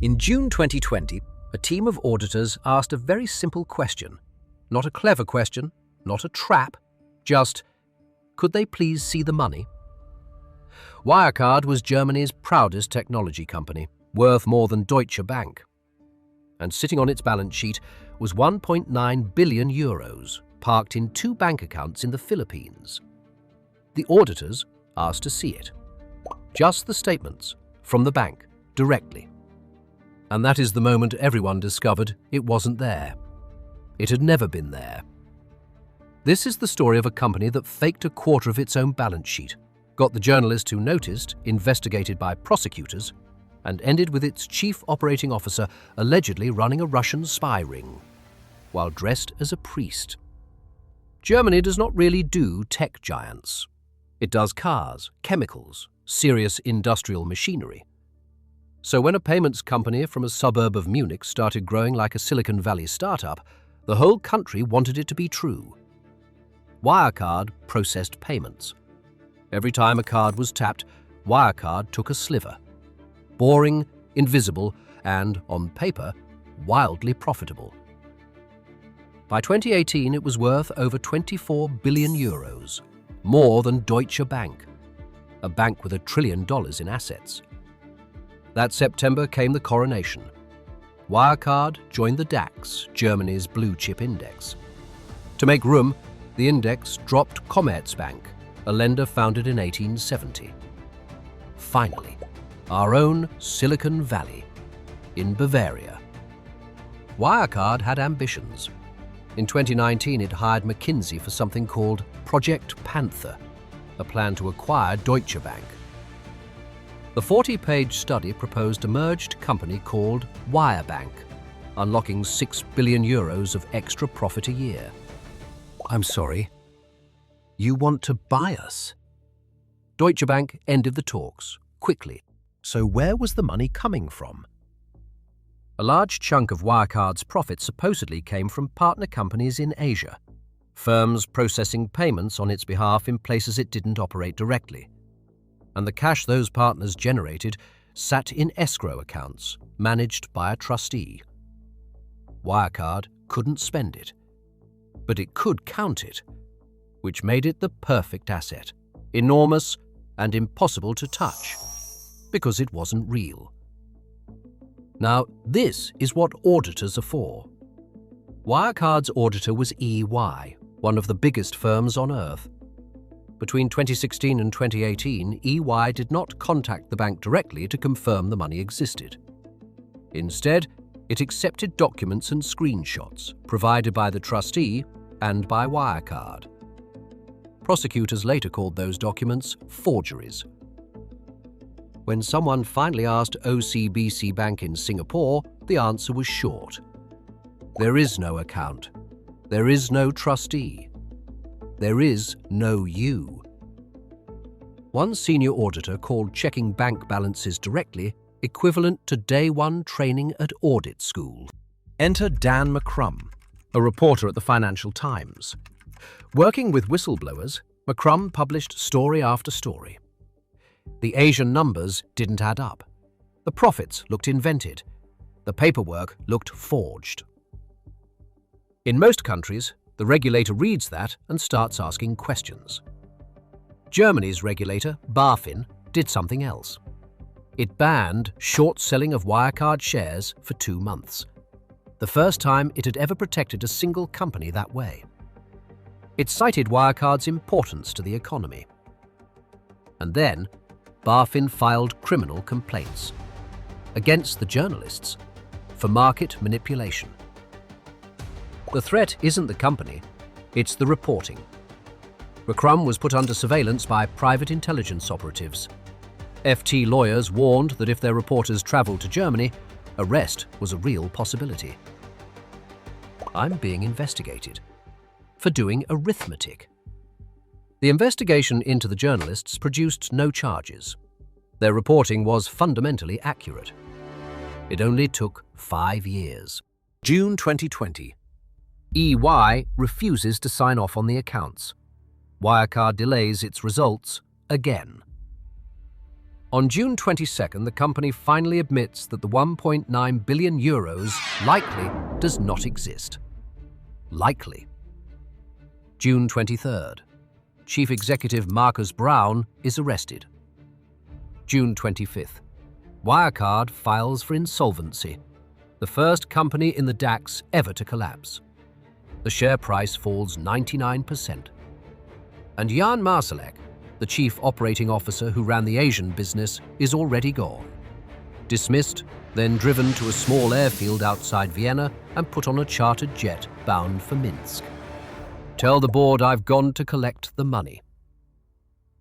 In June 2020, a team of auditors asked a very simple question. Not a clever question, not a trap, just, could they please see the money? Wirecard was Germany's proudest technology company, worth more than Deutsche Bank. And sitting on its balance sheet was 1.9 billion euros, parked in 2 bank accounts in the Philippines. The auditors asked to see it. Just the statements from the bank, directly. And that is the moment everyone discovered it wasn't there. It had never been there. This is the story of a company that faked a quarter of its own balance sheet, got the journalist who noticed investigated by prosecutors, and ended with its chief operating officer allegedly running a Russian spy ring, while dressed as a priest. Germany does not really do tech giants. It does cars, chemicals, serious industrial machinery. So when a payments company from a suburb of Munich started growing like a Silicon Valley startup, the whole country wanted it to be true. Wirecard processed payments. Every time a card was tapped, Wirecard took a sliver. Boring, invisible, and, on paper, wildly profitable. By 2018, it was worth over 24 billion euros, more than Deutsche Bank, a bank with $1 trillion in assets. That September came the coronation. Wirecard joined the DAX, Germany's blue-chip index. To make room, the index dropped Commerzbank, a lender founded in 1870. Finally, our own Silicon Valley, in Bavaria. Wirecard had ambitions. In 2019, it hired McKinsey for something called Project Panther, a plan to acquire Deutsche Bank. The 40-page study proposed a merged company called Wirebank, unlocking 6 billion euros of extra profit a year. I'm sorry, you want to buy us? Deutsche Bank ended the talks, quickly. So where was the money coming from? A large chunk of Wirecard's profits supposedly came from partner companies in Asia, firms processing payments on its behalf in places it didn't operate directly. And the cash those partners generated sat in escrow accounts managed by a trustee. Wirecard couldn't spend it, but it could count it, which made it the perfect asset, enormous and impossible to touch, because it wasn't real. Now, this is what auditors are for. Wirecard's auditor was EY, one of the biggest firms on earth. Between 2016 and 2018, EY did not contact the bank directly to confirm the money existed. Instead, it accepted documents and screenshots provided by the trustee and by Wirecard. Prosecutors later called those documents forgeries. When someone finally asked OCBC Bank in Singapore, the answer was short. There is no account. There is no trustee. There is no you. One senior auditor called checking bank balances directly equivalent to day one training at audit school. Enter Dan McCrum, a reporter at the Financial Times. Working with whistleblowers, McCrum published story after story. The Asian numbers didn't add up. The profits looked invented. The paperwork looked forged. In most countries, the regulator reads that and starts asking questions. Germany's regulator, BaFin, did something else. It banned short selling of Wirecard shares for 2 months, the first time it had ever protected a single company that way. It cited Wirecard's importance to the economy. And then, BaFin filed criminal complaints against the journalists for market manipulation. The threat isn't the company, it's the reporting. McCrum was put under surveillance by private intelligence operatives. FT lawyers warned that if their reporters traveled to Germany, arrest was a real possibility. I'm being investigated for doing arithmetic. The investigation into the journalists produced no charges. Their reporting was fundamentally accurate. It only took 5 years. June 2020. EY refuses to sign off on the accounts. Wirecard delays its results again. On June 22nd, the company finally admits that the €1.9 billion likely does not exist. Likely. June 23rd. Chief Executive Markus Braun is arrested. June 25th. Wirecard files for insolvency, the first company in the DAX ever to collapse. The share price falls 99%. And Jan Marsalek, the chief operating officer who ran the Asian business, is already gone. Dismissed, then driven to a small airfield outside Vienna and put on a chartered jet bound for Minsk. Tell the board I've gone to collect the money.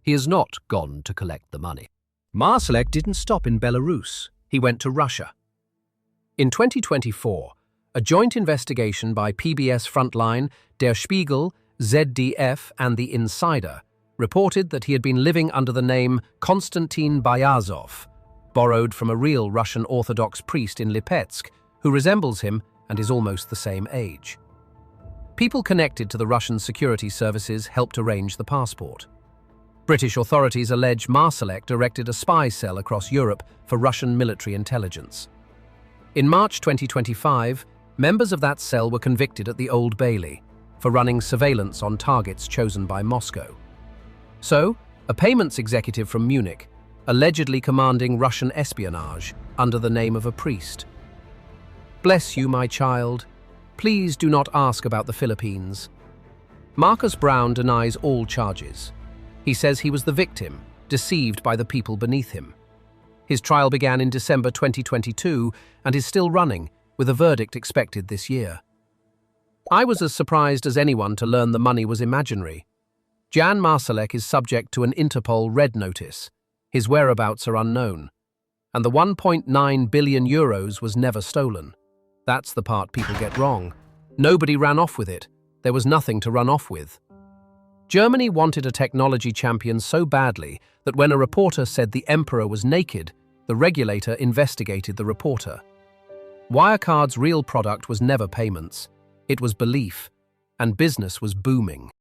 He has not gone to collect the money. Marsalek didn't stop in Belarus. He went to Russia. In 2024, a joint investigation by PBS Frontline, Der Spiegel, ZDF and The Insider reported that he had been living under the name Konstantin Byazov, borrowed from a real Russian Orthodox priest in Lipetsk, who resembles him and is almost the same age. People connected to the Russian security services helped arrange the passport. British authorities allege Marsalek directed a spy cell across Europe for Russian military intelligence. In March 2025, members of that cell were convicted at the Old Bailey for running surveillance on targets chosen by Moscow. So, a payments executive from Munich, allegedly commanding Russian espionage under the name of a priest. Bless you, my child. Please do not ask about the Philippines. Markus Braun denies all charges. He says he was the victim, deceived by the people beneath him. His trial began in December 2022 and is still running, with a verdict expected this year. I was as surprised as anyone to learn the money was imaginary. Jan Marsalek is subject to an Interpol red notice. His whereabouts are unknown. And the €1.9 billion was never stolen. That's the part people get wrong. Nobody ran off with it. There was nothing to run off with. Germany wanted a technology champion so badly that when a reporter said the emperor was naked, the regulator investigated the reporter. Wirecard's real product was never payments. It was belief, and business was booming.